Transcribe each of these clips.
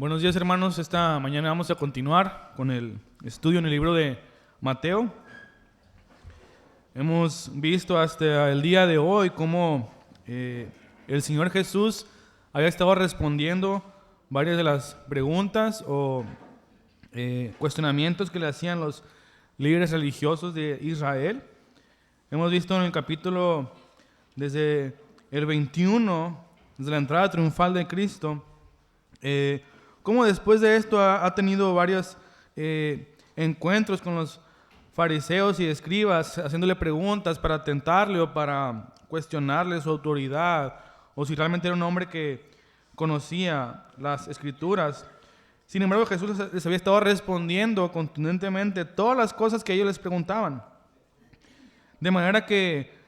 Buenos días, hermanos. Esta mañana vamos a continuar con el estudio en el libro de Mateo. Hemos visto hasta el día de hoy cómo el Señor Jesús había estado respondiendo varias de las preguntas o cuestionamientos que le hacían los líderes religiosos de Israel. Hemos visto en el capítulo desde el 21, desde la entrada triunfal de Cristo, cómo después de esto ha tenido varios encuentros con los fariseos y escribas, haciéndole preguntas para tentarle o para cuestionarle su autoridad, o si realmente era un hombre que conocía las Escrituras. Sin embargo, Jesús les había estado respondiendo contundentemente todas las cosas que ellos les preguntaban. De manera que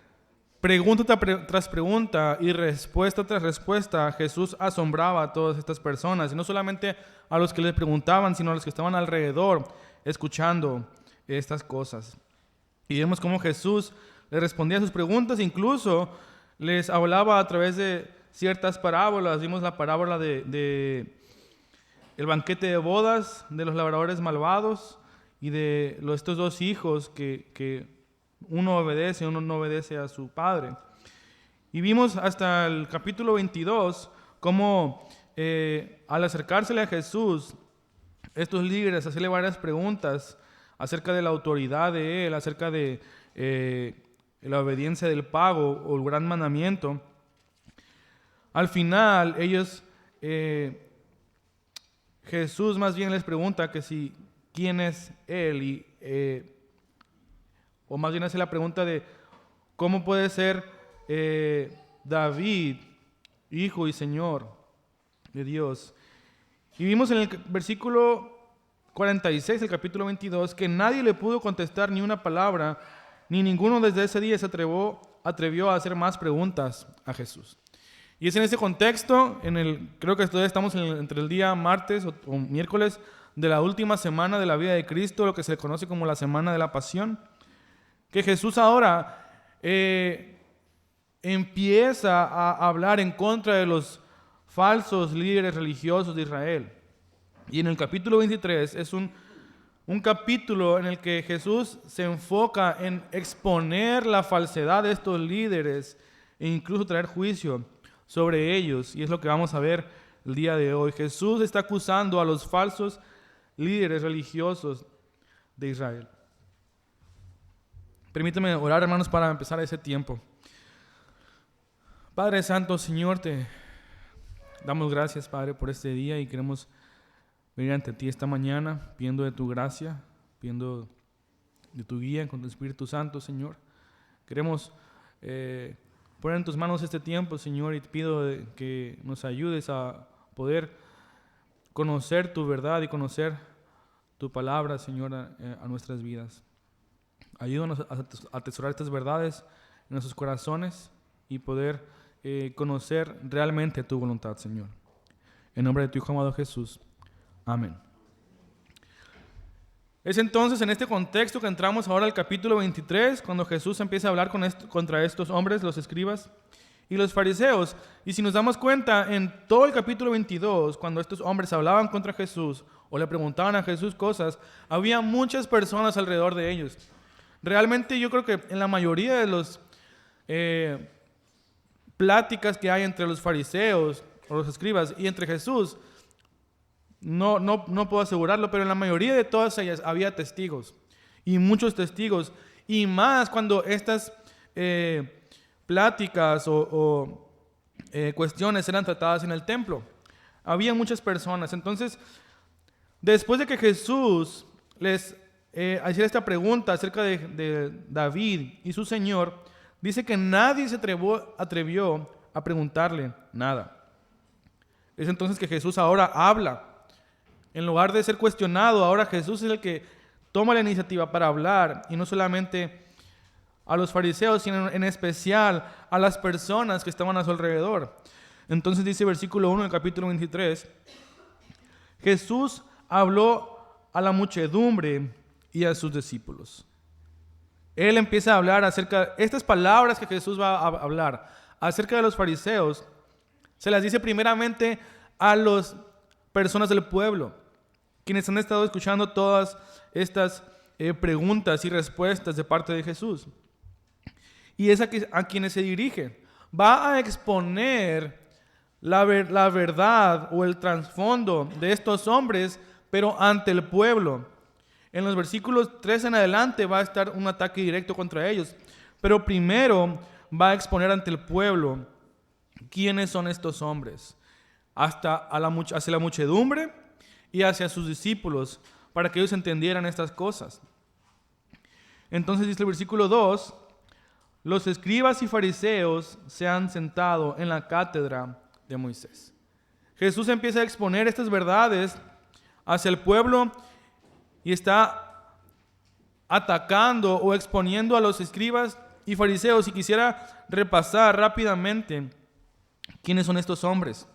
pregunta tras pregunta y respuesta tras respuesta, Jesús asombraba a todas estas personas, y no solamente a los que les preguntaban, sino a los que estaban alrededor escuchando estas cosas. Y vemos cómo Jesús les respondía a sus preguntas, incluso les hablaba a través de ciertas parábolas. Vimos la parábola de el banquete de bodas, de los labradores malvados y de estos dos hijos que uno obedece, uno no obedece a su padre. Y vimos hasta el capítulo 22 cómo al acercársele a Jesús, estos líderes hacerle varias preguntas acerca de la autoridad de él, acerca de la obediencia del pago o el gran mandamiento. Al final ellos, Jesús más bien les pregunta que si quién es él, o más bien hace la pregunta de cómo puede ser David, hijo y señor de Dios. Y vimos en el versículo 46 del capítulo 22 que nadie le pudo contestar ni una palabra, ni ninguno desde ese día se atrevió a hacer más preguntas a Jesús. Y es en ese contexto, creo que todavía estamos entre el día martes o miércoles de la última semana de la vida de Cristo, lo que se le conoce como la Semana de la Pasión, que Jesús ahora empieza a hablar en contra de los falsos líderes religiosos de Israel. Y en el capítulo 23 es un capítulo en el que Jesús se enfoca en exponer la falsedad de estos líderes e incluso traer juicio sobre ellos. Y es lo que vamos a ver el día de hoy. Jesús está acusando a los falsos líderes religiosos de Israel. Permíteme orar, hermanos, para empezar ese tiempo. Padre Santo, Señor, te damos gracias, Padre, por este día, y queremos venir ante ti esta mañana pidiendo de tu gracia, pidiendo de tu guía con tu Espíritu Santo, Señor. Queremos poner en tus manos este tiempo, Señor, y te pido que nos ayudes a poder conocer tu verdad y conocer tu palabra, Señor, a nuestras vidas. Ayúdanos a atesorar estas verdades en nuestros corazones y poder conocer realmente tu voluntad, Señor. En nombre de tu Hijo amado Jesús. Amén. Es entonces en este contexto que entramos ahora al capítulo 23, cuando Jesús empieza a hablar contra estos hombres, los escribas y los fariseos. Y si nos damos cuenta, en todo el capítulo 22, cuando estos hombres hablaban contra Jesús o le preguntaban a Jesús cosas, había muchas personas alrededor de ellos. Realmente yo creo que en la mayoría de las pláticas que hay entre los fariseos o los escribas y entre Jesús, no puedo asegurarlo, pero en la mayoría de todas ellas había testigos, y muchos testigos, y más cuando estas pláticas o cuestiones eran tratadas en el templo. Había muchas personas. Entonces, después de que Jesús les hacía esta pregunta acerca de David y su Señor, dice que nadie se atrevió a preguntarle nada. Es entonces que Jesús ahora habla. En lugar de ser cuestionado, ahora Jesús es el que toma la iniciativa para hablar, y no solamente a los fariseos, sino en especial a las personas que estaban a su alrededor. Entonces dice versículo 1 del capítulo 23, Jesús habló a la muchedumbre y a sus discípulos. Él empieza a hablar acerca de estas palabras que Jesús va a hablar acerca de los fariseos. Se las dice primeramente a los personas del pueblo, quienes han estado escuchando todas estas preguntas y respuestas de parte de Jesús. Y es a quienes se dirige. Va a exponer la verdad o el trasfondo de estos hombres, pero ante el pueblo. En los versículos 3 en adelante va a estar un ataque directo contra ellos, pero primero va a exponer ante el pueblo quiénes son estos hombres, hacia la muchedumbre y hacia sus discípulos, para que ellos entendieran estas cosas. Entonces dice el versículo 2, los escribas y fariseos se han sentado en la cátedra de Moisés. Jesús empieza a exponer estas verdades hacia el pueblo y está atacando o exponiendo a los escribas y fariseos. Y quisiera repasar rápidamente quiénes son estos hombres.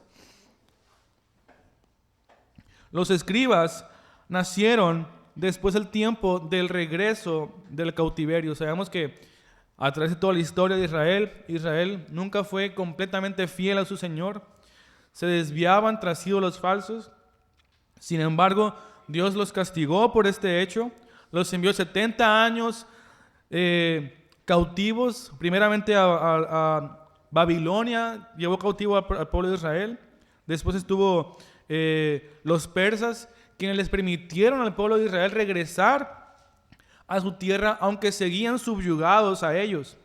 Los escribas nacieron después del tiempo del regreso del cautiverio. Sabemos que a través de toda la historia de Israel nunca fue completamente fiel a su Señor. Se desviaban tras ídolos falsos. Sin embargo, Dios los castigó por este hecho. Los envió 70 años cautivos, primeramente a Babilonia, llevó cautivo al pueblo de Israel. Después estuvo los persas, quienes les permitieron al pueblo de Israel regresar a su tierra, aunque seguían subyugados a ellos.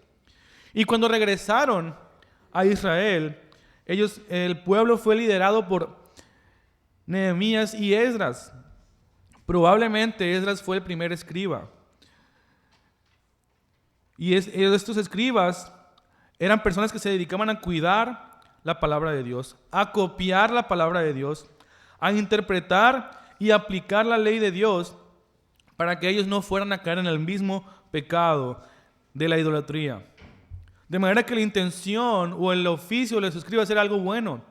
Y cuando regresaron a Israel, el pueblo fue liderado por Nehemías y Esdras. Probablemente Esdras fue el primer escriba. Y estos escribas eran personas que se dedicaban a cuidar la palabra de Dios, a copiar la palabra de Dios, a interpretar y aplicar la ley de Dios para que ellos no fueran a caer en el mismo pecado de la idolatría. De manera que la intención o el oficio de los escribas era algo bueno.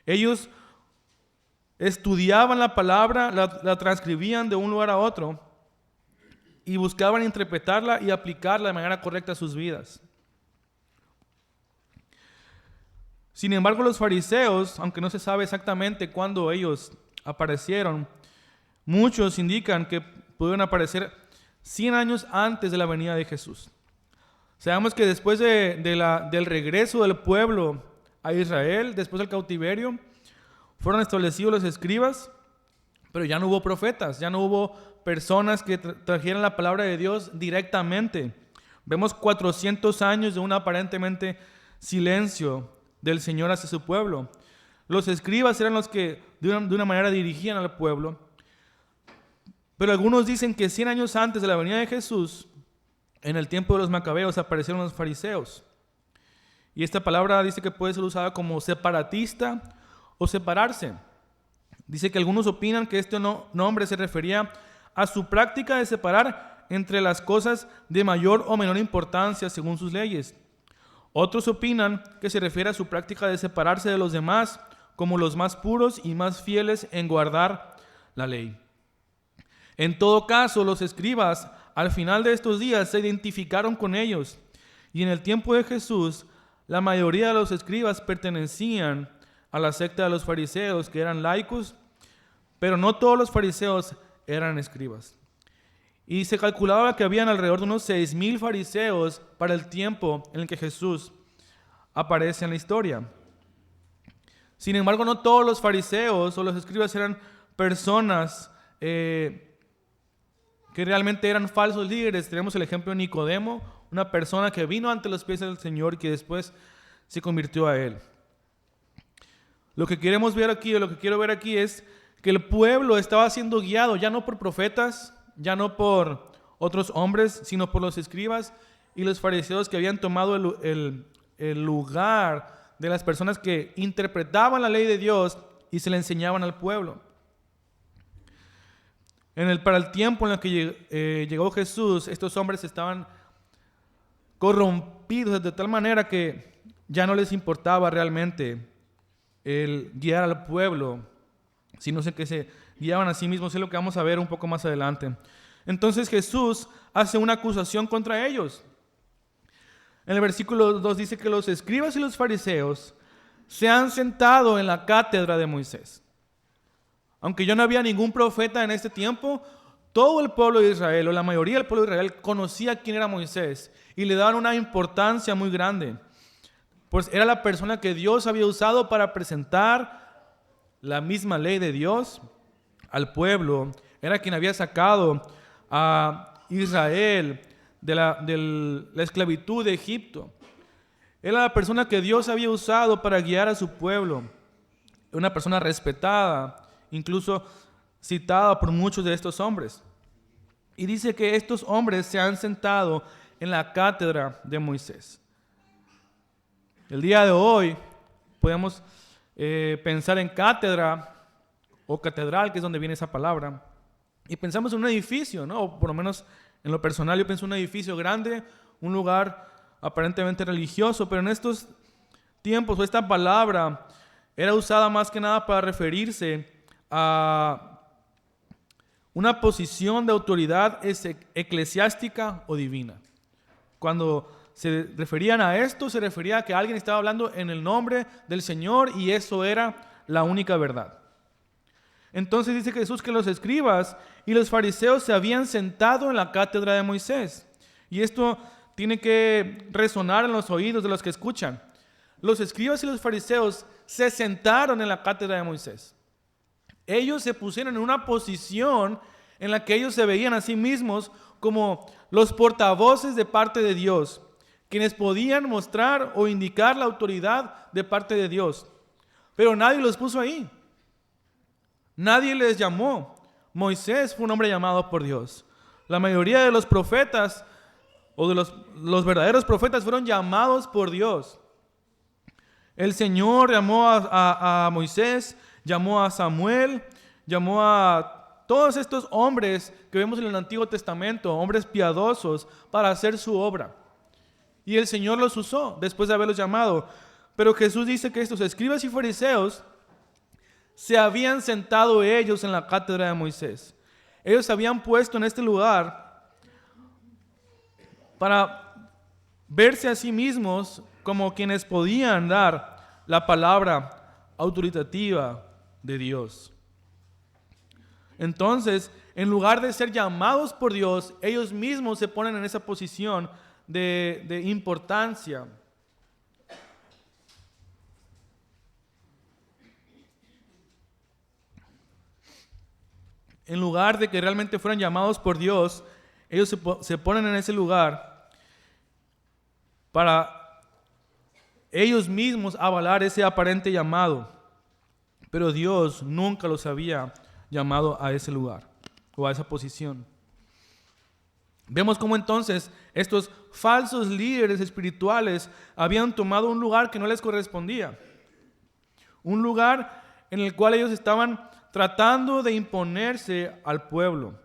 Ellos estudiaban la palabra, la transcribían de un lugar a otro y buscaban interpretarla y aplicarla de manera correcta a sus vidas. Sin embargo, los fariseos, aunque no se sabe exactamente cuándo ellos aparecieron, muchos indican que pudieron aparecer 100 años antes de la venida de Jesús. Sabemos que después del regreso del pueblo a Israel, después del cautiverio, fueron establecidos los escribas, pero ya no hubo profetas, ya no hubo personas que trajeran la palabra de Dios directamente. Vemos 400 años de un aparentemente silencio del Señor hacia su pueblo. Los escribas eran los que de una manera dirigían al pueblo. Pero algunos dicen que 100 años antes de la venida de Jesús, en el tiempo de los macabeos, aparecieron los fariseos. Y esta palabra dice que puede ser usada como separatista o separarse. Dice que algunos opinan que este nombre se refería a su práctica de separar entre las cosas de mayor o menor importancia según sus leyes. Otros opinan que se refiere a su práctica de separarse de los demás como los más puros y más fieles en guardar la ley. En todo caso, los escribas al final de estos días se identificaron con ellos, y en el tiempo de Jesús la mayoría de los escribas pertenecían a la secta de los fariseos, que eran laicos, pero no todos los fariseos eran escribas. Y se calculaba que habían alrededor de unos 6,000 fariseos para el tiempo en el que Jesús aparece en la historia. Sin embargo, no todos los fariseos o los escribas eran personas que realmente eran falsos líderes. Tenemos el ejemplo de Nicodemo, una persona que vino ante los pies del Señor y que después se convirtió a Él. Lo que queremos ver aquí, o lo que quiero ver aquí, es que el pueblo estaba siendo guiado ya no por profetas, ya no por otros hombres, sino por los escribas y los fariseos que habían tomado el lugar de las personas que interpretaban la ley de Dios y se la enseñaban al pueblo. Para el tiempo en el que llegó Jesús, estos hombres estaban corrompidos de tal manera que ya no les importaba realmente el guiar al pueblo, sino que se guiaban a sí mismos. Es lo que vamos a ver un poco más adelante. Entonces Jesús hace una acusación contra ellos. En el versículo 2 dice que los escribas y los fariseos se han sentado en la cátedra de Moisés. Aunque ya no había ningún profeta en este tiempo, todo el pueblo de Israel, o la mayoría del pueblo de Israel, conocía quién era Moisés y le daban una importancia muy grande. Pues era la persona que Dios había usado para presentar la misma ley de Dios al pueblo. Era quien había sacado a Israel de la esclavitud de Egipto. Era la persona que Dios había usado para guiar a su pueblo. Una persona respetada, incluso citada por muchos de estos hombres. Y dice que estos hombres se han sentado en la cátedra de Moisés. El día de hoy podemos pensar en cátedra o catedral, que es donde viene esa palabra, y pensamos en un edificio, ¿no? O por lo menos en lo personal yo pienso en un edificio grande, un lugar aparentemente religioso, pero en estos tiempos esta palabra era usada más que nada para referirse a una posición de autoridad eclesiástica o divina. Cuando se referían a esto, se refería a que alguien estaba hablando en el nombre del Señor y eso era la única verdad. Entonces dice Jesús que los escribas y los fariseos se habían sentado en la cátedra de Moisés. Y esto tiene que resonar en los oídos de los que escuchan. Los escribas y los fariseos se sentaron en la cátedra de Moisés. Ellos se pusieron en una posición en la que ellos se veían a sí mismos como los portavoces de parte de Dios, quienes podían mostrar o indicar la autoridad de parte de Dios. Pero nadie los puso ahí. Nadie les llamó. Moisés fue un hombre llamado por Dios. La mayoría de los profetas o de los verdaderos profetas fueron llamados por Dios. El Señor llamó a Moisés, llamó a Samuel, llamó a todos estos hombres que vemos en el Antiguo Testamento, hombres piadosos, para hacer su obra. Y el Señor los usó después de haberlos llamado. Pero Jesús dice que estos escribas y fariseos se habían sentado ellos en la cátedra de Moisés. Ellos se habían puesto en este lugar para verse a sí mismos como quienes podían dar la palabra autoritativa de Dios. Entonces, en lugar de ser llamados por Dios, ellos mismos se ponen en esa posición de importancia. En lugar de que realmente fueran llamados por Dios, ellos se ponen en ese lugar para ellos mismos avalar ese aparente llamado. Pero Dios nunca los había llamado a ese lugar o a esa posición. Vemos cómo entonces estos falsos líderes espirituales habían tomado un lugar que no les correspondía. Un lugar en el cual ellos estaban tratando de imponerse al pueblo.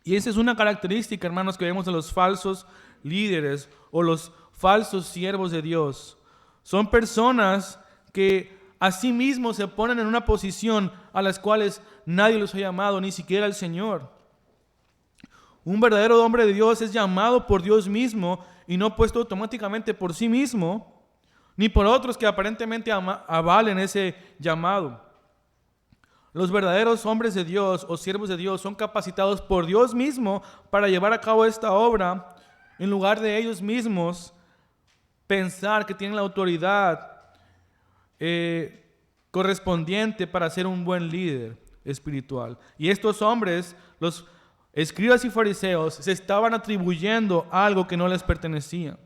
Y esa es una característica, hermanos, que vemos de los falsos líderes o los falsos siervos de Dios. Son personas que a sí mismos se ponen en una posición a las cuales nadie los ha llamado, ni siquiera el Señor. Un verdadero hombre de Dios es llamado por Dios mismo y no puesto automáticamente por sí mismo, ni por otros que aparentemente avalen ese llamado. Los verdaderos hombres de Dios o siervos de Dios son capacitados por Dios mismo para llevar a cabo esta obra, en lugar de ellos mismos pensar que tienen la autoridad correspondiente para ser un buen líder espiritual. Y estos hombres, los escribas y fariseos, se estaban atribuyendo algo que no les pertenecía.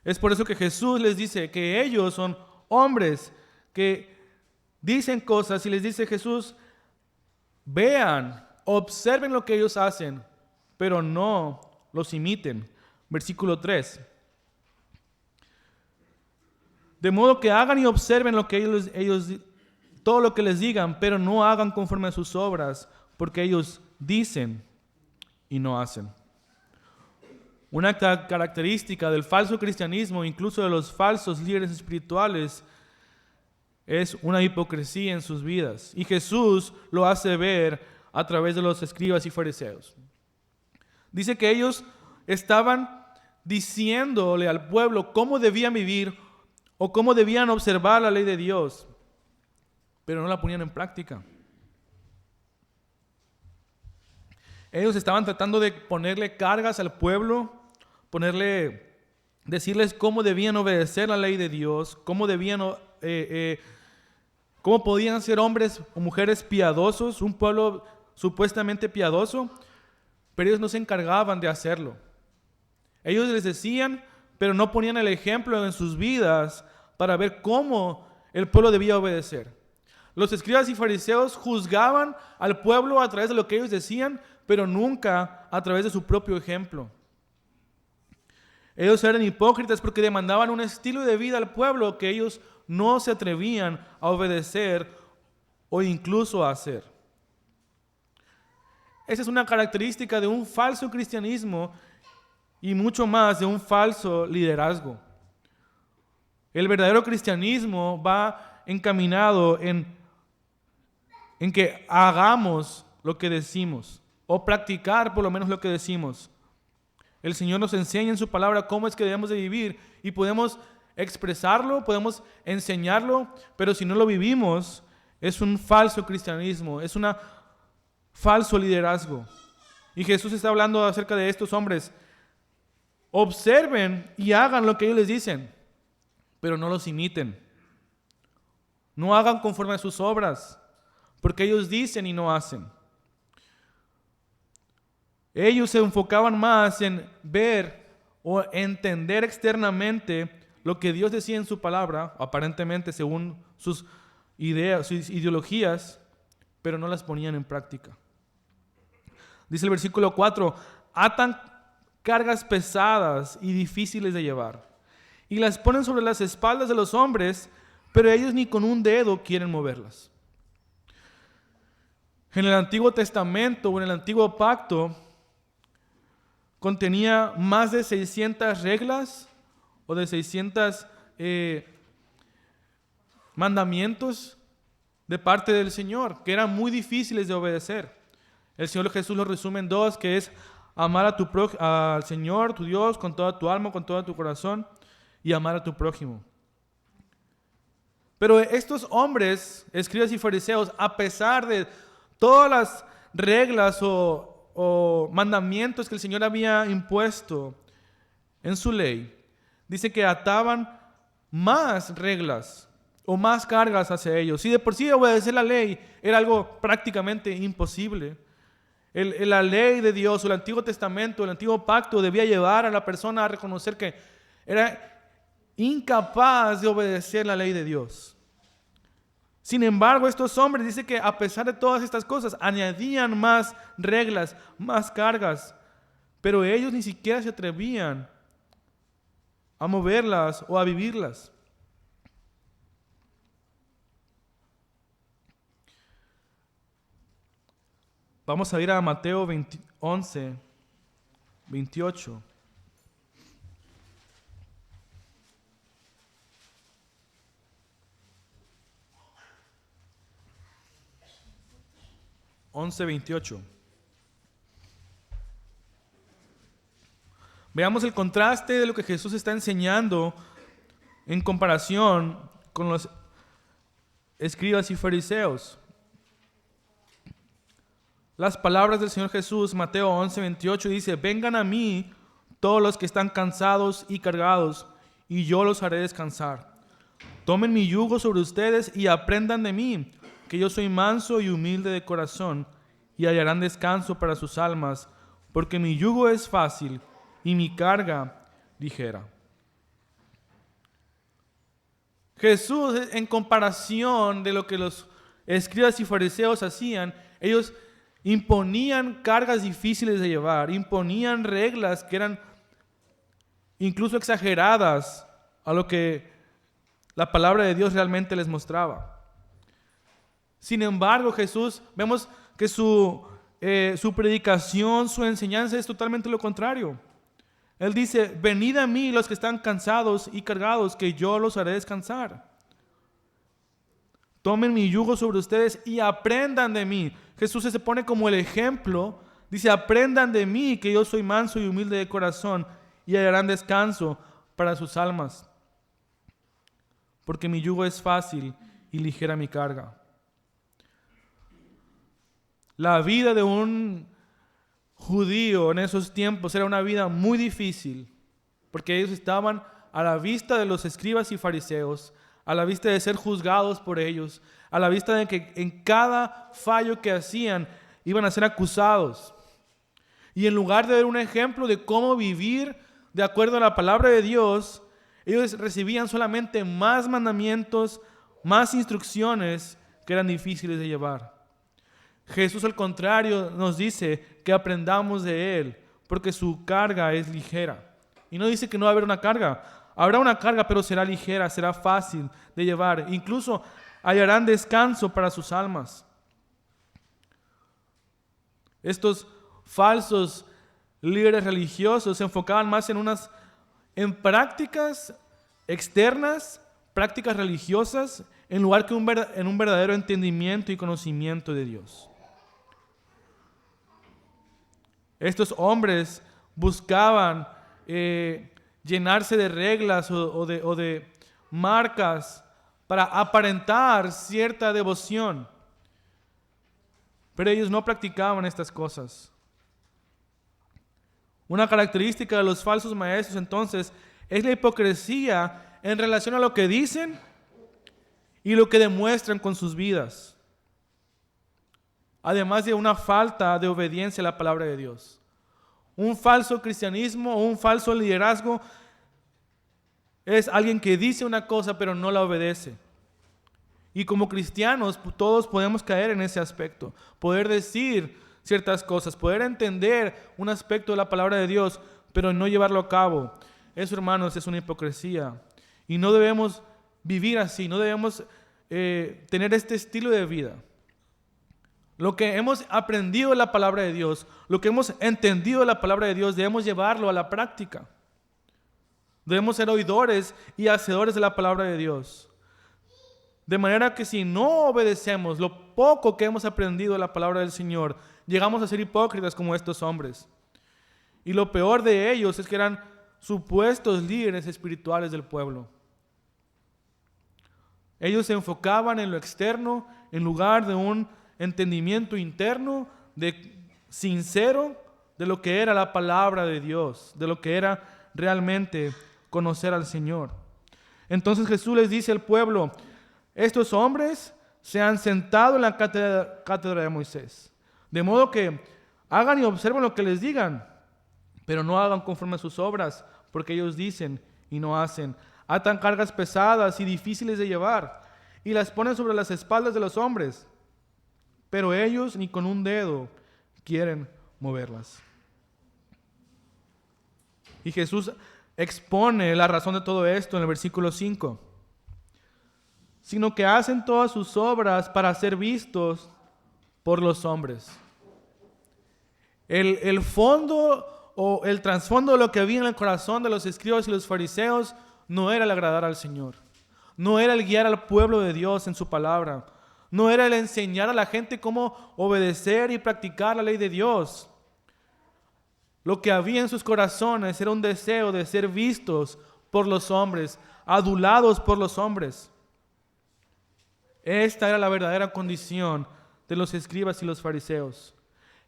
Es por eso que Jesús les dice que ellos son hombres que dicen cosas y les dice Jesús, vean, observen lo que ellos hacen, pero no los imiten. Versículo 3. De modo que hagan y observen lo que ellos todo lo que les digan, pero no hagan conforme a sus obras, porque ellos dicen y no hacen. Una característica del falso cristianismo, incluso de los falsos líderes espirituales, es una hipocresía en sus vidas. Y Jesús lo hace ver a través de los escribas y fariseos. Dice que ellos estaban diciéndole al pueblo cómo debían vivir o cómo debían observar la ley de Dios. pero no la ponían en práctica. Ellos estaban tratando de ponerle cargas al pueblo, decirles cómo debían obedecer la ley de Dios, cómo podían ser hombres o mujeres piadosos, un pueblo supuestamente piadoso, pero ellos no se encargaban de hacerlo. Ellos les decían, pero no ponían el ejemplo en sus vidas para ver cómo el pueblo debía obedecer. Los escribas y fariseos juzgaban al pueblo a través de lo que ellos decían, pero nunca a través de su propio ejemplo. Ellos eran hipócritas porque demandaban un estilo de vida al pueblo que ellos no se atrevían a obedecer o incluso a hacer. Esa es una característica de un falso cristianismo y mucho más de un falso liderazgo. El verdadero cristianismo va encaminado en que hagamos lo que decimos, o practicar por lo menos lo que decimos. El Señor nos enseña en su palabra cómo es que debemos de vivir y podemos expresarlo, podemos enseñarlo, pero si no lo vivimos, es un falso cristianismo, es un falso liderazgo. Y Jesús está hablando acerca de estos hombres. Observen y hagan lo que ellos les dicen, pero no los imiten. No hagan conforme a sus obras, porque ellos dicen y no hacen. Ellos se enfocaban más en ver o entender externamente lo que Dios decía en su palabra, aparentemente según sus ideas, sus ideologías, pero no las ponían en práctica. Dice el versículo 4, atan cargas pesadas y difíciles de llevar, y las ponen sobre las espaldas de los hombres, pero ellos ni con un dedo quieren moverlas. En el Antiguo Testamento o en el Antiguo Pacto contenía más de 600 reglas o de 600 mandamientos de parte del Señor, que eran muy difíciles de obedecer. El Señor Jesús lo resume en 2, que es amar al Señor, tu Dios, con toda tu alma, con todo tu corazón, y amar a tu prójimo. Pero estos hombres, escribas y fariseos, a pesar de todas las reglas o mandamientos que el Señor había impuesto en su ley, dice que ataban más reglas o más cargas hacia ellos. Si de por sí obedecer la ley era algo prácticamente imposible, la ley de Dios, o el Antiguo Testamento, el Antiguo Pacto debía llevar a la persona a reconocer que era incapaz de obedecer la ley de Dios. Sin embargo, estos hombres dicen que a pesar de todas estas cosas, añadían más reglas, más cargas, pero ellos ni siquiera se atrevían a moverlas o a vivirlas. Vamos a ir a Mateo 11, 28. Veamos el contraste de lo que Jesús está enseñando en comparación con los escribas y fariseos. Las palabras del Señor Jesús, Mateo 11, 28, dice: vengan a mí todos los que están cansados y cargados, y yo los haré descansar. Tomen mi yugo sobre ustedes y aprendan de mí, que yo soy manso y humilde de corazón, y hallarán descanso para sus almas, porque mi yugo es fácil y mi carga ligera. Jesús, en comparación de lo que los escribas y fariseos hacían, ellos imponían cargas difíciles de llevar, imponían reglas que eran incluso exageradas a lo que la palabra de Dios realmente les mostraba. Sin embargo, Jesús, vemos que su predicación, su enseñanza es totalmente lo contrario. Él dice: venid a mí los que están cansados y cargados, que yo los haré descansar. Tomen mi yugo sobre ustedes y aprendan de mí. Jesús se pone como el ejemplo. Dice: aprendan de mí, que yo soy manso y humilde de corazón, y hallarán descanso para sus almas. Porque mi yugo es fácil y ligera mi carga. La vida de un judío en esos tiempos era una vida muy difícil, porque ellos estaban a la vista de los escribas y fariseos, a la vista de ser juzgados por ellos, a la vista de que en cada fallo que hacían iban a ser acusados. Y en lugar de ver un ejemplo de cómo vivir de acuerdo a la palabra de Dios, ellos recibían solamente más mandamientos, más instrucciones que eran difíciles de llevar. Jesús, al contrario, nos dice que aprendamos de Él, porque su carga es ligera. Y no dice que no va a haber una carga. Habrá una carga, pero será ligera, será fácil de llevar. Incluso hallarán descanso para sus almas. Estos falsos líderes religiosos se enfocaban más en prácticas externas, prácticas religiosas, en lugar que en un verdadero entendimiento y conocimiento de Dios. Estos hombres buscaban llenarse de reglas o de marcas para aparentar cierta devoción, pero ellos no practicaban estas cosas. Una característica de los falsos maestros entonces es la hipocresía en relación a lo que dicen y lo que demuestran con sus vidas, además de una falta de obediencia a la palabra de Dios. Un falso cristianismo o un falso liderazgo es alguien que dice una cosa pero no la obedece. Y como cristianos todos podemos caer en ese aspecto, poder decir ciertas cosas, poder entender un aspecto de la palabra de Dios pero no llevarlo a cabo. Eso, hermanos, es una hipocresía y no debemos vivir así, no debemos tener este estilo de vida. Lo que hemos aprendido de la palabra de Dios, lo que hemos entendido de la palabra de Dios, debemos llevarlo a la práctica. Debemos ser oidores y hacedores de la palabra de Dios. De manera que si no obedecemos lo poco que hemos aprendido de la palabra del Señor, llegamos a ser hipócritas como estos hombres. Y lo peor de ellos es que eran supuestos líderes espirituales del pueblo. Ellos se enfocaban en lo externo en lugar de un entendimiento interno sincero de lo que era la palabra de Dios, de lo que era realmente conocer al Señor. Entonces Jesús les dice al pueblo: estos hombres se han sentado en la cátedra de Moisés, de modo que hagan y observen lo que les digan, pero no hagan conforme a sus obras, porque ellos dicen y no hacen. Atan cargas pesadas y difíciles de llevar y las ponen sobre las espaldas de los hombres, pero ellos ni con un dedo quieren moverlas. Y Jesús expone la razón de todo esto en el versículo 5. Sino que hacen todas sus obras para ser vistos por los hombres. El fondo o el trasfondo de lo que había en el corazón de los escribas y los fariseos no era el agradar al Señor, no era el guiar al pueblo de Dios en su palabra, no era el enseñar a la gente cómo obedecer y practicar la ley de Dios. Lo que había en sus corazones era un deseo de ser vistos por los hombres, adulados por los hombres. Esta era la verdadera condición de los escribas y los fariseos.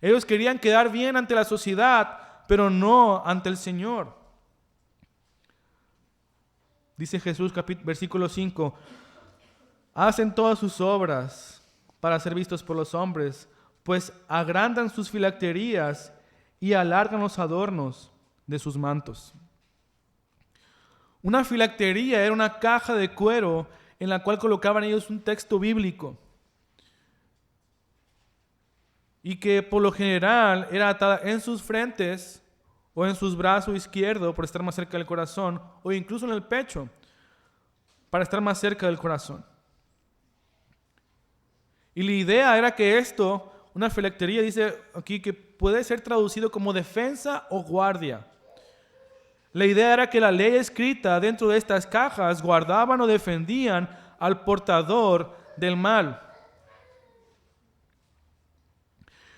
Ellos querían quedar bien ante la sociedad, pero no ante el Señor. Dice Jesús, versículo 5, hacen todas sus obras para ser vistos por los hombres, pues agrandan sus filacterías y alargan los adornos de sus mantos. Una filactería era una caja de cuero en la cual colocaban ellos un texto bíblico y que por lo general era atada en sus frentes o en sus brazos izquierdo por estar más cerca del corazón, o incluso en el pecho para estar más cerca del corazón. Y la idea era que esto, una filactería, dice aquí que puede ser traducido como defensa o guardia. La idea era que la ley escrita dentro de estas cajas guardaban o defendían al portador del mal.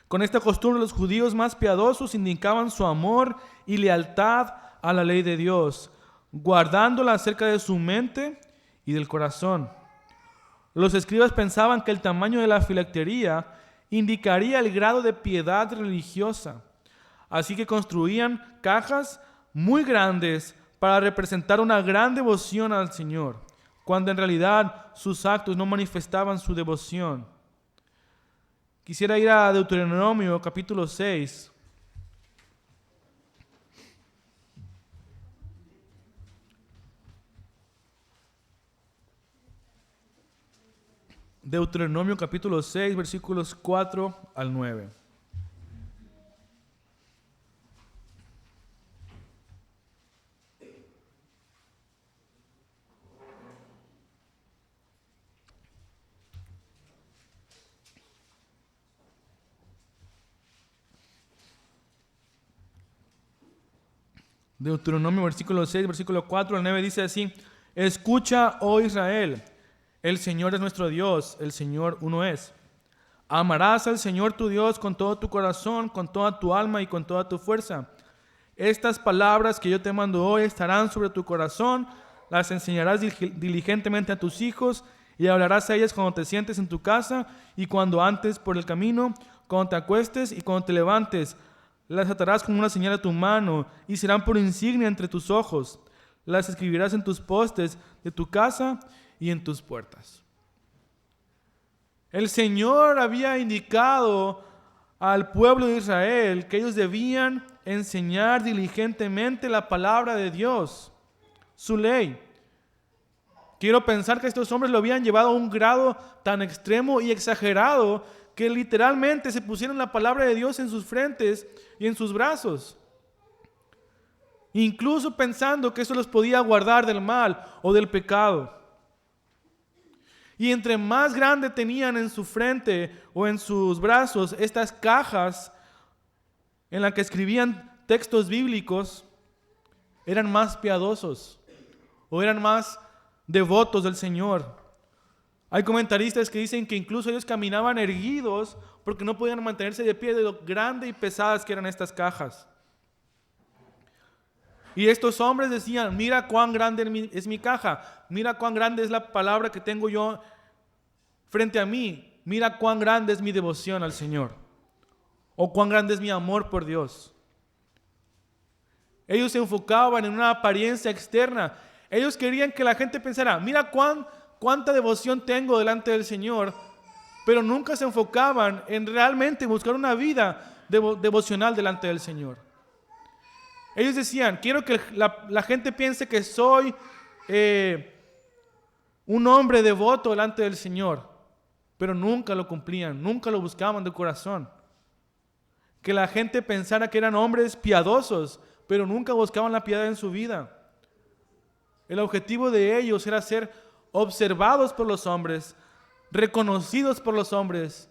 Con esta costumbre los judíos más piadosos indicaban su amor y lealtad a la ley de Dios, guardándola cerca de su mente y del corazón. Los escribas pensaban que el tamaño de la filactería indicaría el grado de piedad religiosa. Así que construían cajas muy grandes para representar una gran devoción al Señor, cuando en realidad sus actos no manifestaban su devoción. Quisiera ir a Deuteronomio capítulo 6. Deuteronomio capítulo 6, versículos 4 al 9. Deuteronomio versículo 6, versículo 4 al 9 dice así: Escucha, oh Israel, el Señor es nuestro Dios, el Señor uno es. Amarás al Señor tu Dios con todo tu corazón, con toda tu alma y con toda tu fuerza. Estas palabras que yo te mando hoy estarán sobre tu corazón, las enseñarás diligentemente a tus hijos y hablarás a ellas cuando te sientes en tu casa y cuando andes por el camino, cuando te acuestes y cuando te levantes. Las atarás como una señal a tu mano y serán por insignia entre tus ojos. Las escribirás en tus postes de tu casa y en tus puertas. El Señor había indicado al pueblo de Israel que ellos debían enseñar diligentemente la palabra de Dios, su ley. Quiero pensar que estos hombres lo habían llevado a un grado tan extremo y exagerado que literalmente se pusieron la palabra de Dios en sus frentes y en sus brazos, incluso pensando que eso los podía guardar del mal o del pecado. Y entre más grande tenían en su frente o en sus brazos estas cajas en las que escribían textos bíblicos, eran más piadosos o eran más devotos del Señor. Hay comentaristas que dicen que incluso ellos caminaban erguidos porque no podían mantenerse de pie de lo grande y pesadas que eran estas cajas. Y estos hombres decían: mira cuán grande es mi caja, mira cuán grande es la palabra que tengo yo frente a mí, mira cuán grande es mi devoción al Señor, o cuán grande es mi amor por Dios. Ellos se enfocaban en una apariencia externa. Ellos querían que la gente pensara: mira cuánta devoción tengo delante del Señor, pero nunca se enfocaban en realmente buscar una vida devocional delante del Señor. Ellos decían: quiero que la gente piense que soy un hombre devoto delante del Señor, pero nunca lo cumplían, nunca lo buscaban de corazón. Que la gente pensara que eran hombres piadosos, pero nunca buscaban la piedad en su vida. El objetivo de ellos era ser observados por los hombres, reconocidos por los hombres,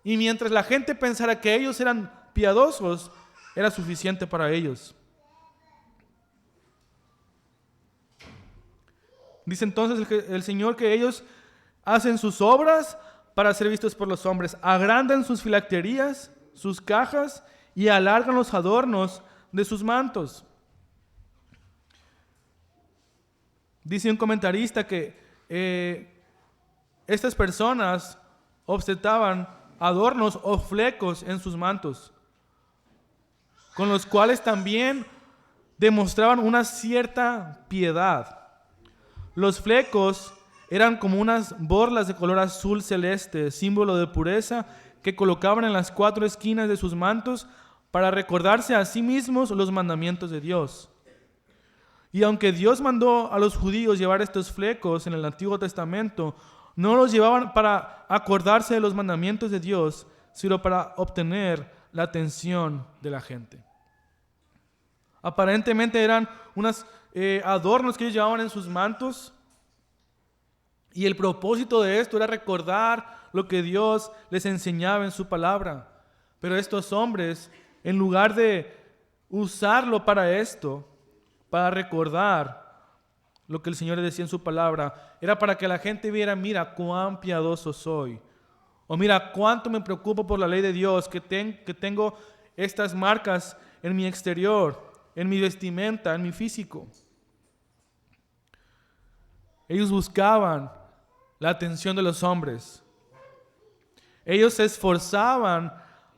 y mientras la gente pensara que ellos eran piadosos, era suficiente para ellos. Dice entonces el Señor que ellos hacen sus obras para ser vistos por los hombres, agrandan sus filacterías, sus cajas y alargan los adornos de sus mantos. Dice un comentarista que estas personas ostentaban adornos o flecos en sus mantos, con los cuales también demostraban una cierta piedad. Los flecos eran como unas borlas de color azul celeste, símbolo de pureza, que colocaban en las 4 esquinas de sus mantos para recordarse a sí mismos los mandamientos de Dios. Y aunque Dios mandó a los judíos llevar estos flecos en el Antiguo Testamento, no los llevaban para acordarse de los mandamientos de Dios, sino para obtener la atención de la gente. Aparentemente eran unos adornos que ellos llevaban en sus mantos, y el propósito de esto era recordar lo que Dios les enseñaba en su palabra. Pero estos hombres, en lugar de usarlo para esto, para recordar lo que el Señor les decía en su palabra, era para que la gente viera: mira cuán piadoso soy, o mira cuánto me preocupo por la ley de Dios, que tengo estas marcas en mi exterior, en mi vestimenta, en mi físico. Ellos buscaban la atención de los hombres. Ellos se esforzaban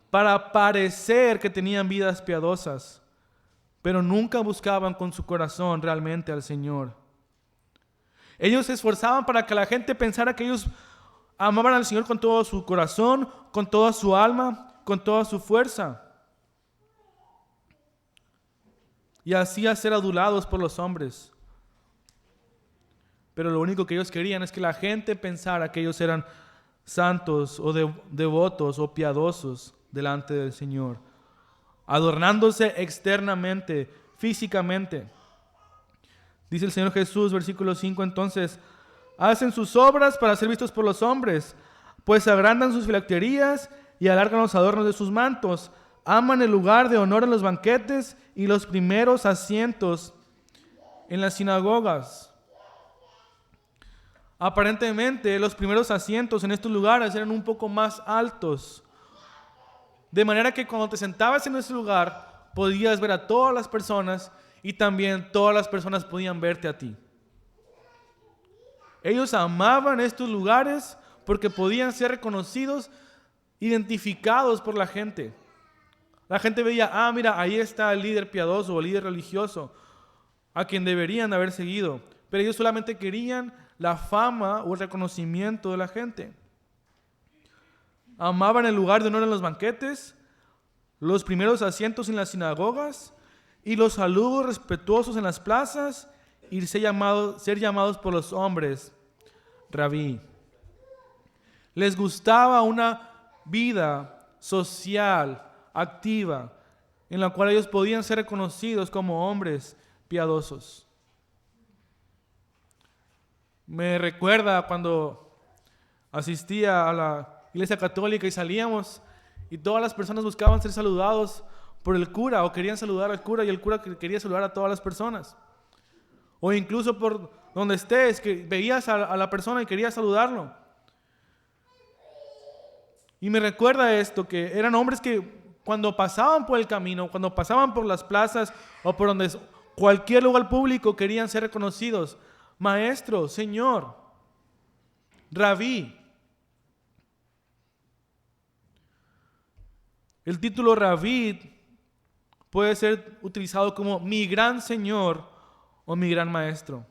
para parecer que tenían vidas piadosas, pero nunca buscaban con su corazón realmente al Señor. Ellos se esforzaban para que la gente pensara que ellos amaban al Señor con todo su corazón, con toda su alma, con toda su fuerza. Y así a ser adulados por los hombres. Pero lo único que ellos querían es que la gente pensara que ellos eran santos o devotos o piadosos delante del Señor, adornándose externamente, físicamente. Dice el Señor Jesús, versículo 5, entonces, hacen sus obras para ser vistos por los hombres, pues agrandan sus filacterías y alargan los adornos de sus mantos, aman el lugar de honor en los banquetes y los primeros asientos en las sinagogas. Aparentemente, los primeros asientos en estos lugares eran un poco más altos, de manera que cuando te sentabas en ese lugar, podías ver a todas las personas y también todas las personas podían verte a ti. Ellos amaban estos lugares porque podían ser reconocidos, identificados por la gente. La gente veía, mira, ahí está el líder piadoso o el líder religioso, a quien deberían haber seguido. Pero ellos solamente querían la fama o el reconocimiento de la gente. Amaban el lugar de honor en los banquetes, los primeros asientos en las sinagogas y los saludos respetuosos en las plazas y ser llamados por los hombres rabí. Les gustaba una vida social, activa, en la cual ellos podían ser reconocidos como hombres piadosos. Me recuerda cuando asistía a la iglesia católica y salíamos y todas las personas buscaban ser saludados por el cura o querían saludar al cura y el cura quería saludar a todas las personas. O incluso por donde estés, que veías a la persona y querías saludarlo. Y me recuerda esto, que eran hombres que cuando pasaban por el camino, cuando pasaban por las plazas o por donde cualquier lugar público querían ser reconocidos. Maestro, Señor, Rabí. El título Rabí puede ser utilizado como mi gran Señor o mi gran Maestro.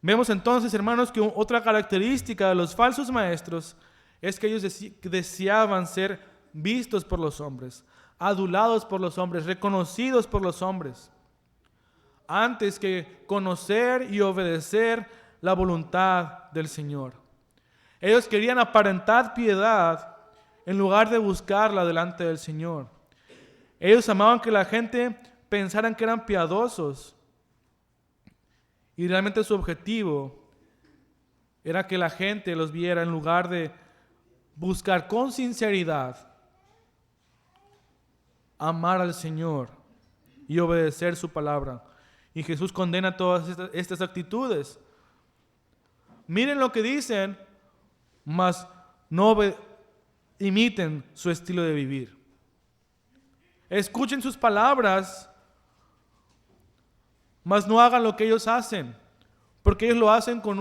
Vemos entonces, hermanos, que otra característica de los falsos maestros es que ellos deseaban ser vistos por los hombres, adulados por los hombres, reconocidos por los hombres, antes que conocer y obedecer la voluntad del Señor. Ellos querían aparentar piedad en lugar de buscarla delante del Señor. Ellos amaban que la gente pensaran que eran piadosos y realmente su objetivo era que la gente los viera en lugar de buscar con sinceridad amar al Señor y obedecer su palabra. Y Jesús condena todas estas actitudes. Miren lo que dicen, mas no imiten su estilo de vivir. Escuchen sus palabras, mas no hagan lo que ellos hacen, porque ellos lo hacen con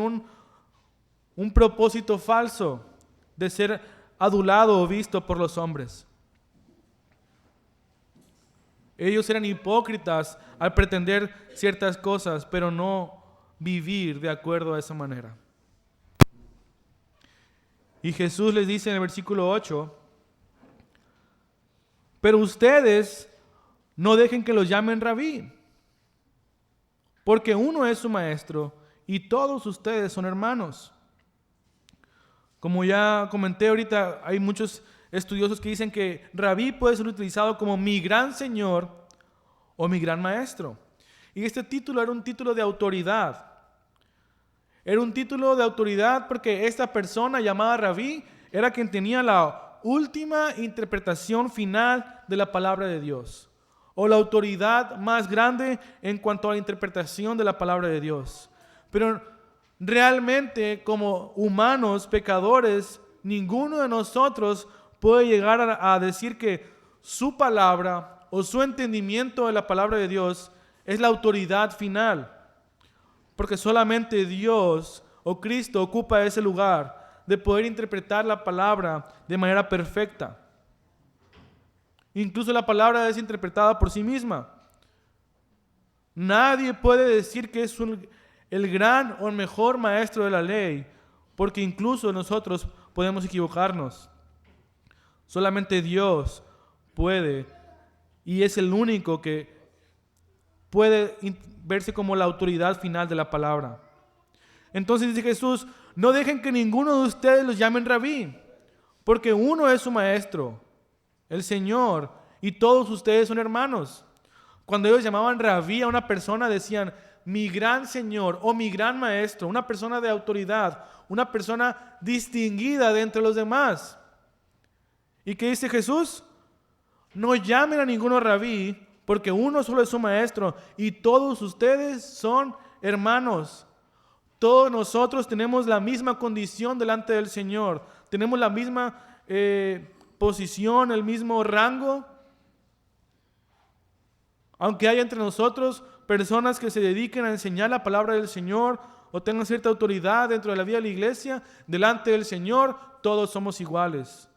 un propósito falso de ser adulado o visto por los hombres. Ellos eran hipócritas al pretender ciertas cosas, pero no vivir de acuerdo a esa manera. Y Jesús les dice en el versículo 8, pero ustedes no dejen que los llamen rabí, porque uno es su maestro y todos ustedes son hermanos. Como ya comenté ahorita, hay muchos estudiosos que dicen que rabí puede ser utilizado como mi gran Señor o mi gran Maestro. Y este título era un título de autoridad. Era un título de autoridad porque esta persona llamada rabí era quien tenía la última interpretación final de la palabra de Dios, o la autoridad más grande en cuanto a la interpretación de la palabra de Dios. Pero realmente, como humanos pecadores, ninguno de nosotros puede llegar a decir que su palabra o su entendimiento de la palabra de Dios es la autoridad final, porque solamente Dios o Cristo ocupa ese lugar de poder interpretar la palabra de manera perfecta. Incluso la palabra es interpretada por sí misma. Nadie puede decir que es el gran o el mejor maestro de la ley, porque incluso nosotros podemos equivocarnos. Solamente Dios puede, y es el único que puede verse como la autoridad final de la palabra. Entonces dice Jesús: no dejen que ninguno de ustedes los llamen rabí, porque uno es su maestro, el Señor, y todos ustedes son hermanos. Cuando ellos llamaban rabí a una persona, decían mi gran Señor o mi gran maestro, una persona de autoridad, una persona distinguida de entre los demás. ¿Y qué dice Jesús? No llamen a ninguno rabí, porque uno solo es su maestro y todos ustedes son hermanos. Todos nosotros tenemos la misma condición delante del Señor, tenemos la misma posición, el mismo rango. Aunque haya entre nosotros personas que se dediquen a enseñar la palabra del Señor o tengan cierta autoridad dentro de la vida de la iglesia, delante del Señor todos somos iguales.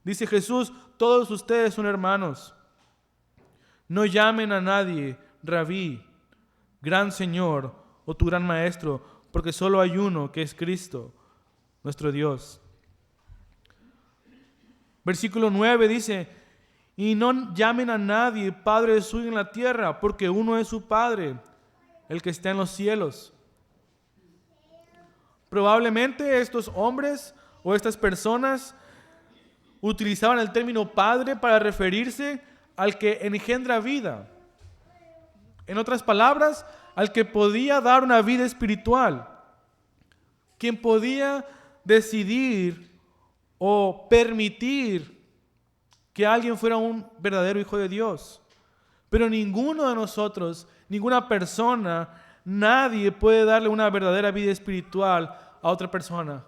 Dice Jesús: todos ustedes son hermanos. No llamen a nadie rabí, gran Señor o tu gran maestro, porque solo hay uno, que es Cristo, nuestro Dios. Versículo 9 dice: y no llamen a nadie Padre suyo en la tierra, porque uno es su Padre, el que está en los cielos. Probablemente estos hombres o estas personas utilizaban el término Padre para referirse al que engendra vida. En otras palabras, al que podía dar una vida espiritual, quien podía decidir o permitir que alguien fuera un verdadero hijo de Dios. Pero ninguno de nosotros, ninguna persona, nadie puede darle una verdadera vida espiritual a otra persona.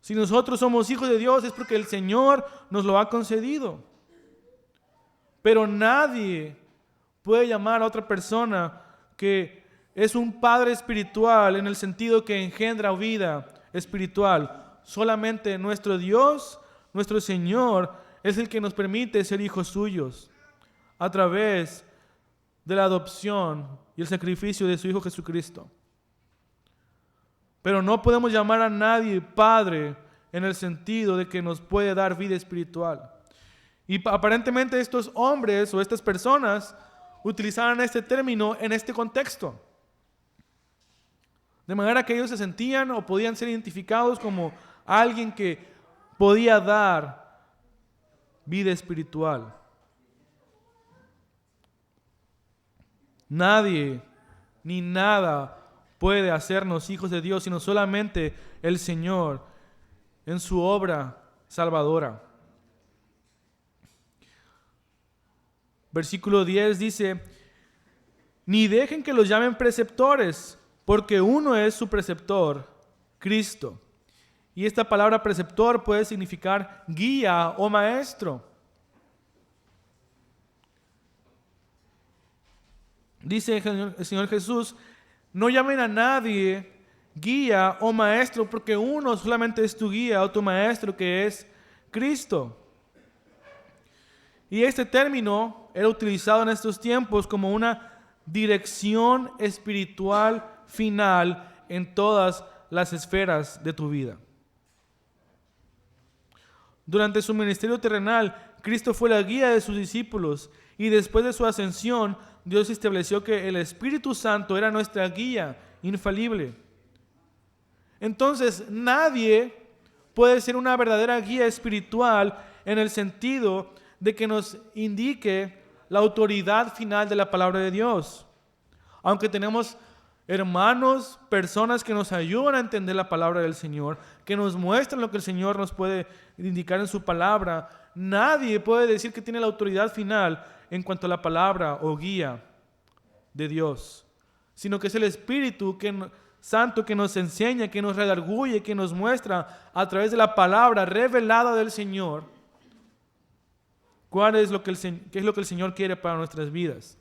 Si nosotros somos hijos de Dios es porque el Señor nos lo ha concedido. Pero nadie puede llamar a otra persona que es un padre espiritual en el sentido que engendra vida espiritual. Solamente nuestro Dios, nuestro Señor, es el que nos permite ser hijos suyos a través de la adopción y el sacrificio de su Hijo Jesucristo. Pero no podemos llamar a nadie Padre en el sentido de que nos puede dar vida espiritual. Y aparentemente estos hombres o estas personas utilizaban este término en este contexto. De manera que ellos se sentían o podían ser identificados como alguien que podía dar vida espiritual. Nadie ni nada puede hacernos hijos de Dios, sino solamente el Señor en su obra salvadora. Versículo 10 dice: ni dejen que los llamen preceptores, porque uno es su preceptor, Cristo. Y esta palabra preceptor puede significar guía o maestro. Dice el Señor Jesús: no llamen a nadie guía o maestro, porque uno solamente es tu guía o tu maestro, que es Cristo. Y este término era utilizado en estos tiempos como una dirección espiritual final en todas las esferas de tu vida. Durante su ministerio terrenal, Cristo fue la guía de sus discípulos, y después de su ascensión, Dios estableció que el Espíritu Santo era nuestra guía infalible. Entonces, nadie puede ser una verdadera guía espiritual en el sentido de que nos indique la autoridad final de la palabra de Dios. Aunque tenemos hermanos, personas que nos ayudan a entender la palabra del Señor, que nos muestran lo que el Señor nos puede indicar en su palabra, nadie puede decir que tiene la autoridad final en cuanto a la palabra o guía de Dios, sino que es el Espíritu Santo que nos enseña, que nos redarguye, que nos muestra a través de la palabra revelada del Señor qué es lo que el Señor quiere para nuestras vidas.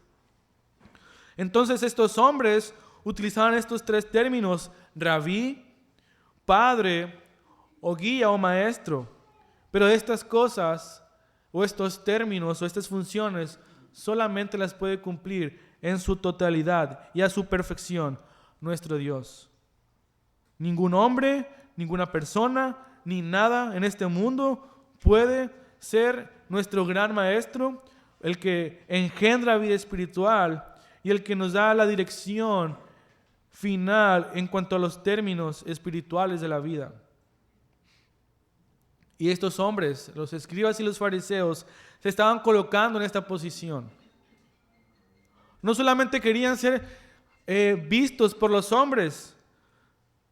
Entonces estos hombres utilizaban estos tres términos: rabí, padre o guía o maestro. Pero estas cosas o estos términos o estas funciones solamente las puede cumplir en su totalidad y a su perfección nuestro Dios. Ningún hombre, ninguna persona, ni nada en este mundo puede ser nuestro gran maestro, el que engendra vida espiritual y el que nos da la dirección final en cuanto a los términos espirituales de la vida. Y estos hombres, los escribas y los fariseos, se estaban colocando en esta posición. No solamente querían ser vistos por los hombres,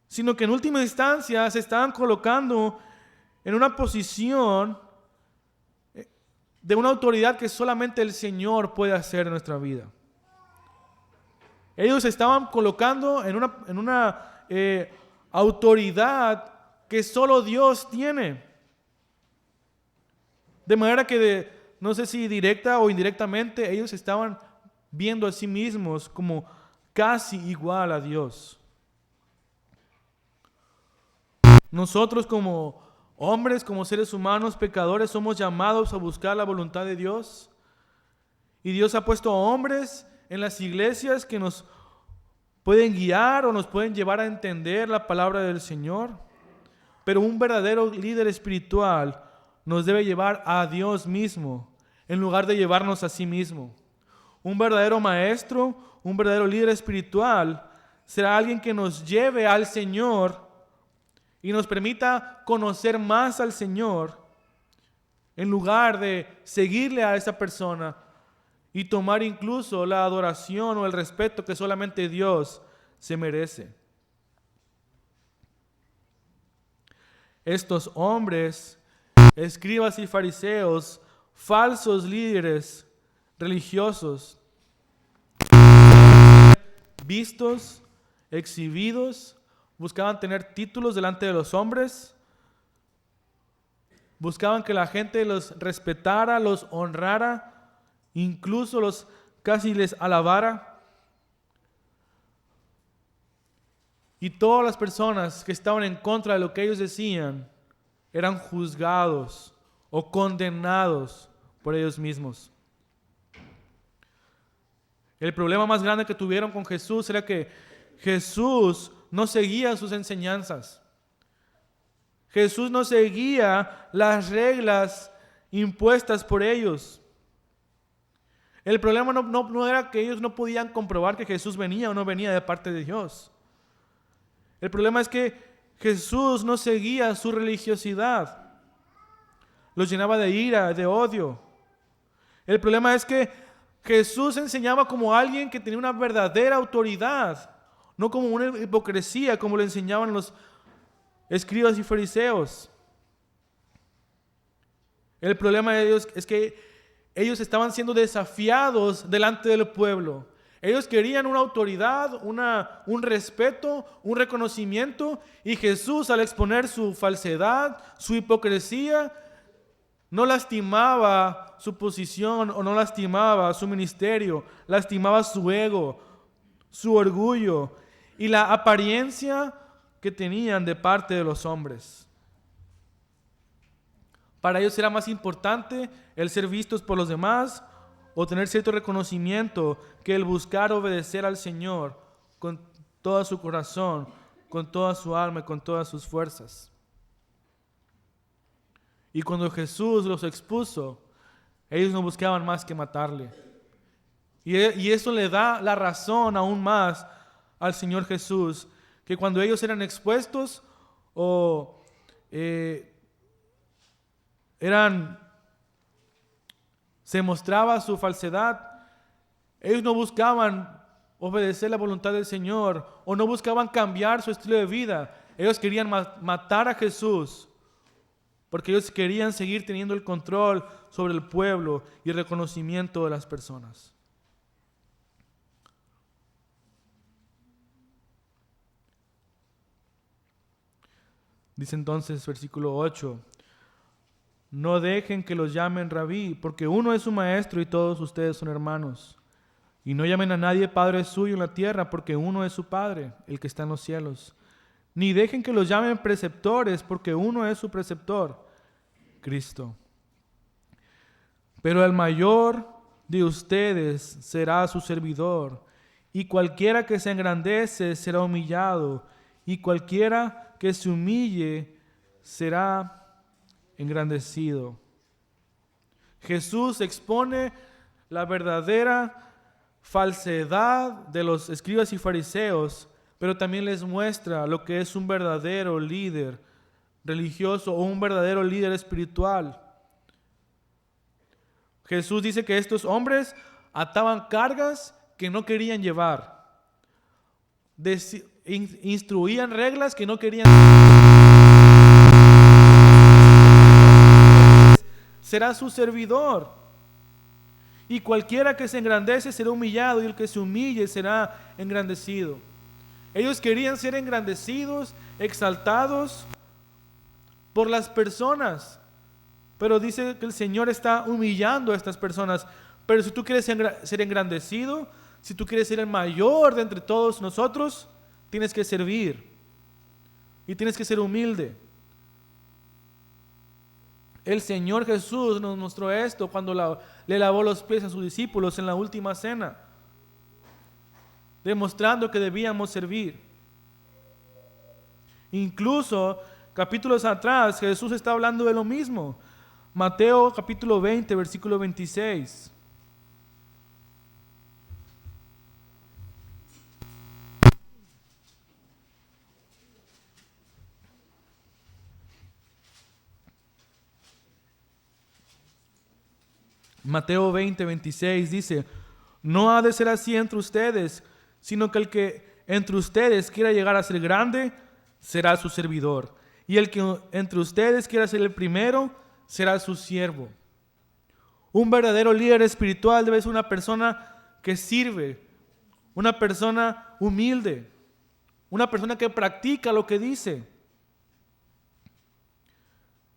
sino que en última instancia se estaban colocando en una posición de una autoridad que solamente el Señor puede hacer en nuestra vida. Ellos se estaban colocando en una autoridad que solo Dios tiene. De manera que, no sé si directa o indirectamente, ellos estaban viendo a sí mismos como casi igual a Dios. Nosotros como hombres, como seres humanos, pecadores, somos llamados a buscar la voluntad de Dios. Y Dios ha puesto a hombres en las iglesias que nos pueden guiar o nos pueden llevar a entender la palabra del Señor. Pero un verdadero líder espiritual nos debe llevar a Dios mismo en lugar de llevarnos a sí mismo. Un verdadero maestro, un verdadero líder espiritual será alguien que nos lleve al Señor y nos permita conocer más al Señor en lugar de seguirle a esa persona y tomar incluso la adoración o el respeto que solamente Dios se merece. Estos hombres, escribas y fariseos, falsos líderes religiosos, vistos, exhibidos, buscaban tener títulos delante de los hombres, buscaban que la gente los respetara, los honrara, incluso los casi les alabara. Y todas las personas que estaban en contra de lo que ellos decían eran juzgados o condenados por ellos mismos. El problema más grande que tuvieron con Jesús era que Jesús no seguía sus enseñanzas. Jesús no seguía las reglas impuestas por ellos. El problema no era que ellos no podían comprobar que Jesús venía o no venía de parte de Dios. El problema es que Jesús no seguía su religiosidad. Los llenaba de ira, de odio. El problema es que Jesús enseñaba como alguien que tenía una verdadera autoridad, no como una hipocresía como le enseñaban los escribas y fariseos. El problema de ellos es que ellos estaban siendo desafiados delante del pueblo. Ellos querían una autoridad, un respeto, un reconocimiento, y Jesús, al exponer su falsedad, su hipocresía, no lastimaba su posición o no lastimaba su ministerio, lastimaba su ego, su orgullo y la apariencia que tenían de parte de los hombres. Para ellos era más importante el ser vistos por los demás o tener cierto reconocimiento que el buscar obedecer al Señor con todo su corazón, con toda su alma y con todas sus fuerzas. Y cuando Jesús los expuso, ellos no buscaban más que matarle. Y eso le da la razón aún más al Señor Jesús, que cuando ellos eran expuestos o se mostraba su falsedad, ellos no buscaban obedecer la voluntad del Señor o no buscaban cambiar su estilo de vida. Ellos querían matar a Jesús porque ellos querían seguir teniendo el control sobre el pueblo y el reconocimiento de las personas. Dice entonces, versículo 8, no dejen que los llamen rabí, porque uno es su maestro y todos ustedes son hermanos. Y no llamen a nadie padre suyo en la tierra, porque uno es su Padre, el que está en los cielos. ni dejen que los llamen preceptores, porque uno es su preceptor, Cristo. Pero el mayor de ustedes será su servidor, y cualquiera que se engrandece será humillado, y cualquiera que se humille será engrandecido. Jesús expone la verdadera falsedad de los escribas y fariseos, pero también les muestra lo que es un verdadero líder religioso o un verdadero líder espiritual. Jesús dice que estos hombres ataban cargas que no querían llevar, instruían reglas que no querían. Será su servidor, y cualquiera que se engrandece será humillado, y el que se humille será engrandecido. Ellos querían ser engrandecidos, exaltados por las personas, pero dice que el Señor está humillando a estas personas. Pero si tú quieres ser engrandecido, si tú quieres ser el mayor de entre todos nosotros, tienes que servir y tienes que ser humilde. El Señor Jesús nos mostró esto cuando le lavó los pies a sus discípulos en la última cena, demostrando que debíamos servir. Incluso capítulos atrás Jesús está hablando de lo mismo. Mateo capítulo 20, versículo 26. Mateo 20, 26 dice: no ha de ser así entre ustedes, sino que el que entre ustedes quiera llegar a ser grande, será su servidor. Y el que entre ustedes quiera ser el primero, será su siervo. Un verdadero líder espiritual debe ser una persona que sirve, una persona humilde, una persona que practica lo que dice.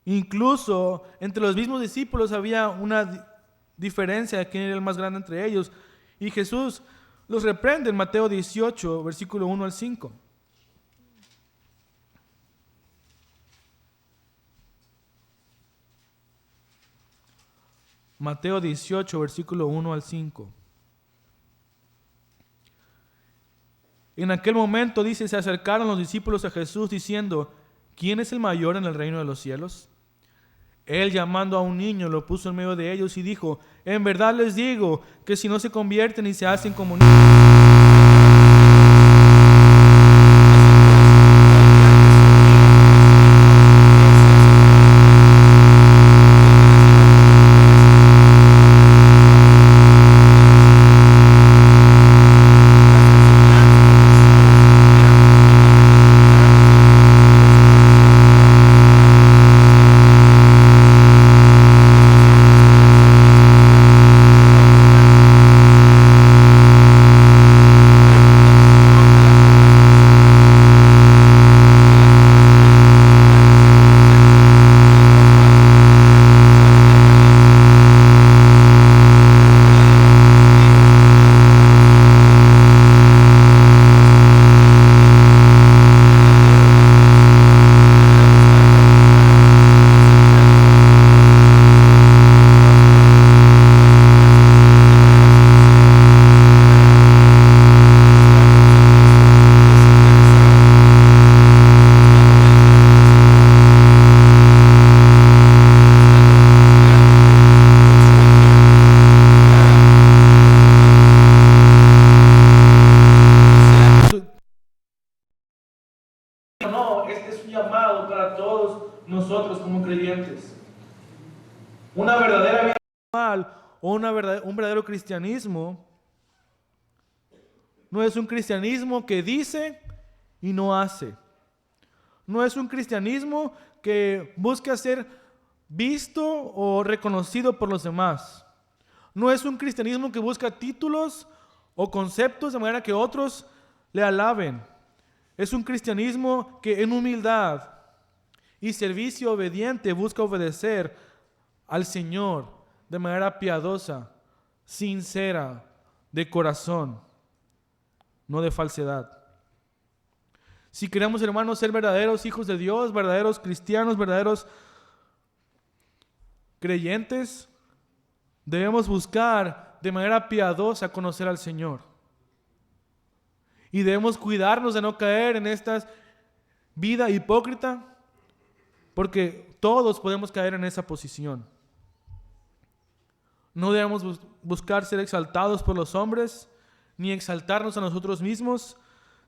Incluso entre los mismos discípulos había una diferencia de quién era el más grande entre ellos. Y Jesús los reprende en Mateo 18, versículo 1 al 5. Mateo 18, versículo 1 al 5. En aquel momento, dice, se acercaron los discípulos a Jesús diciendo: ¿quién es el mayor en el reino de los cielos? Él, llamando a un niño, lo puso en medio de ellos y dijo: en verdad les digo que si no se convierten y se hacen como niños, no, este es un llamado para todos nosotros como creyentes. Una verdadera vida espiritual o un verdadero cristianismo no es un cristianismo que dice y no hace. No es un cristianismo que busca ser visto o reconocido por los demás. No es un cristianismo que busca títulos o conceptos de manera que otros le alaben. Es un cristianismo que en humildad y servicio obediente busca obedecer al Señor de manera piadosa, sincera, de corazón, no de falsedad. Si queremos, hermanos, ser verdaderos hijos de Dios, verdaderos cristianos, verdaderos creyentes, debemos buscar de manera piadosa conocer al Señor. Y debemos cuidarnos de no caer en esta vida hipócrita, porque todos podemos caer en esa posición. No debemos buscar ser exaltados por los hombres, ni exaltarnos a nosotros mismos,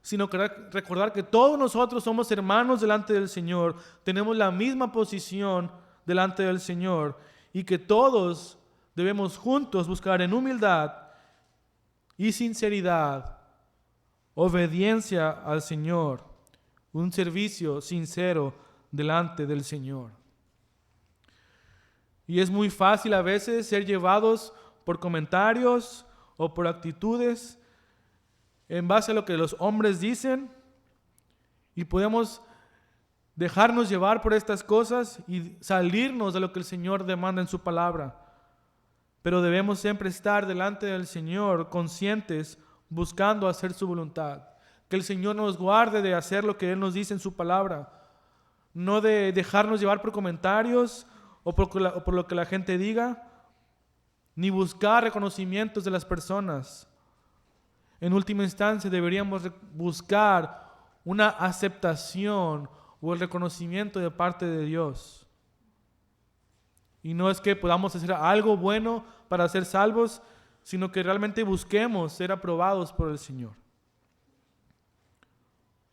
sino que recordar que todos nosotros somos hermanos delante del Señor, tenemos la misma posición delante del Señor, y que todos debemos juntos buscar en humildad y sinceridad obediencia al Señor, un servicio sincero delante del Señor. Y es muy fácil a veces ser llevados por comentarios o por actitudes en base a lo que los hombres dicen, y podemos dejarnos llevar por estas cosas y salirnos de lo que el Señor demanda en su palabra. Pero debemos siempre estar delante del Señor conscientes, buscando hacer su voluntad. Que el Señor nos guarde de hacer lo que Él nos dice en su palabra, no de dejarnos llevar por comentarios o por lo que la gente diga, ni buscar reconocimientos de las personas. En última instancia deberíamos buscar una aceptación o el reconocimiento de parte de Dios. Y no es que podamos hacer algo bueno para ser salvos, sino que realmente busquemos ser aprobados por el Señor.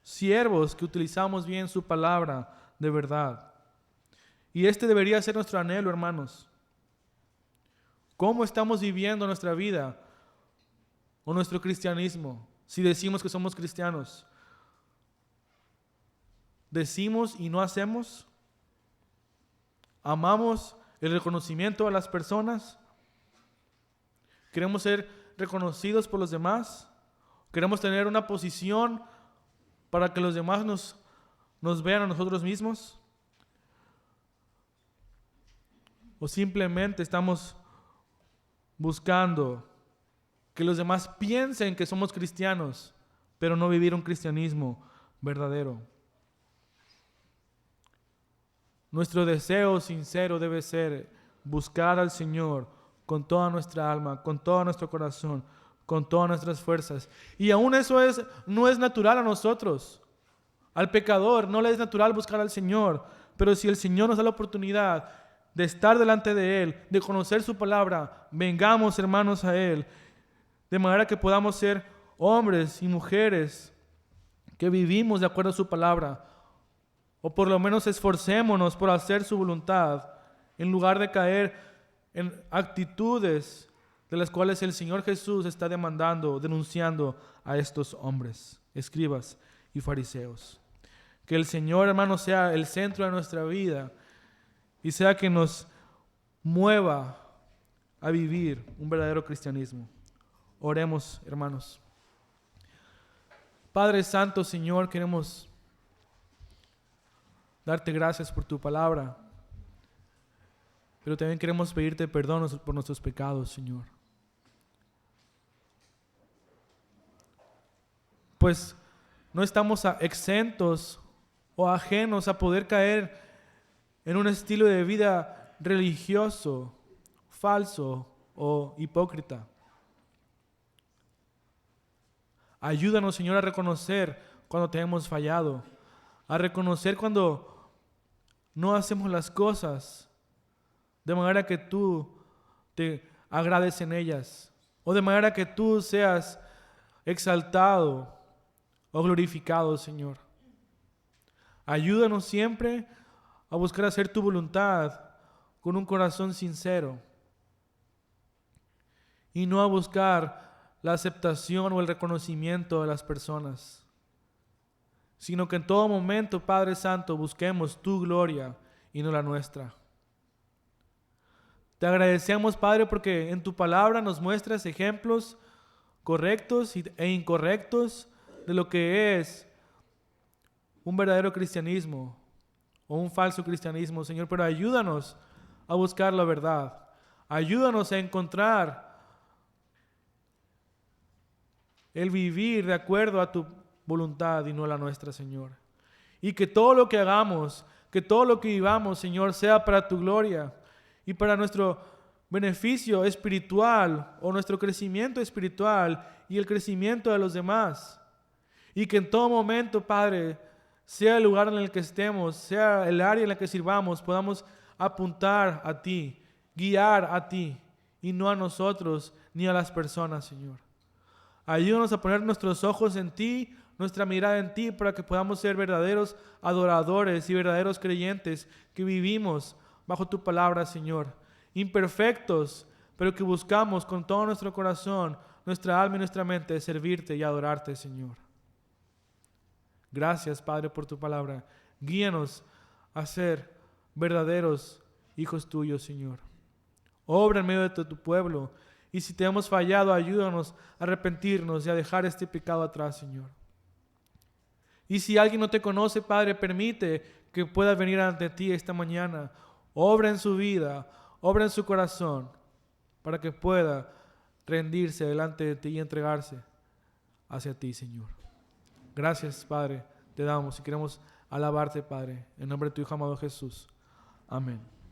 Siervos que utilizamos bien su palabra de verdad. Y este debería ser nuestro anhelo, hermanos. ¿Cómo estamos viviendo nuestra vida o nuestro cristianismo? Si decimos que somos cristianos, ¿decimos y no hacemos? ¿Amamos el reconocimiento a las personas? ¿Queremos ser reconocidos por los demás? ¿Queremos tener una posición para que los demás nos vean a nosotros mismos? ¿O simplemente estamos buscando que los demás piensen que somos cristianos, pero no vivir un cristianismo verdadero? Nuestro deseo sincero debe ser buscar al Señor con toda nuestra alma, con todo nuestro corazón, con todas nuestras fuerzas. Y aún eso no es natural a nosotros. Al pecador no le es natural buscar al Señor, pero si el Señor nos da la oportunidad de estar delante de Él, de conocer su palabra, vengamos, hermanos, a Él, de manera que podamos ser hombres y mujeres que vivimos de acuerdo a su palabra, o por lo menos esforcémonos por hacer su voluntad, en lugar de caer en actitudes de las cuales el Señor Jesús está demandando, denunciando a estos hombres, escribas y fariseos. Que el Señor, hermanos, sea el centro de nuestra vida y sea que nos mueva a vivir un verdadero cristianismo. Oremos, hermanos. Padre Santo, Señor, queremos darte gracias por tu palabra, pero también queremos pedirte perdón por nuestros pecados, Señor. Pues no estamos exentos o ajenos a poder caer en un estilo de vida religioso, falso o hipócrita. Ayúdanos, Señor, a reconocer cuando te hemos fallado, a reconocer cuando no hacemos las cosas de manera que tú te agrades en ellas, o de manera que tú seas exaltado o glorificado, Señor. Ayúdanos siempre a buscar hacer tu voluntad con un corazón sincero y no a buscar la aceptación o el reconocimiento de las personas, sino que en todo momento, Padre Santo, busquemos tu gloria y no la nuestra. Te agradecemos, Padre, porque en tu palabra nos muestras ejemplos correctos e incorrectos de lo que es un verdadero cristianismo o un falso cristianismo, Señor, pero ayúdanos a buscar la verdad. Ayúdanos a encontrar el vivir de acuerdo a tu voluntad y no la nuestra, Señor. Y que todo lo que hagamos, que todo lo que vivamos, Señor, sea para tu gloria y para nuestro beneficio espiritual o nuestro crecimiento espiritual y el crecimiento de los demás. Y que en todo momento, Padre, sea el lugar en el que estemos, sea el área en la que sirvamos, podamos apuntar a ti, guiar a ti y no a nosotros ni a las personas, Señor. Ayúdanos a poner nuestros ojos en ti, nuestra mirada en ti, para que podamos ser verdaderos adoradores y verdaderos creyentes que vivimos bajo tu palabra, Señor. Imperfectos, pero que buscamos con todo nuestro corazón, nuestra alma y nuestra mente servirte y adorarte, Señor. Gracias, Padre, por tu palabra. Guíanos a ser verdaderos hijos tuyos, Señor. Obra en medio de tu pueblo. Y si te hemos fallado, ayúdanos a arrepentirnos y a dejar este pecado atrás, Señor. Y si alguien no te conoce, Padre, permite que pueda venir ante ti esta mañana. Obra en su vida, obra en su corazón, para que pueda rendirse delante de ti y entregarse hacia ti, Señor. Gracias, Padre, te damos y queremos alabarte, Padre, en nombre de tu Hijo amado Jesús. Amén.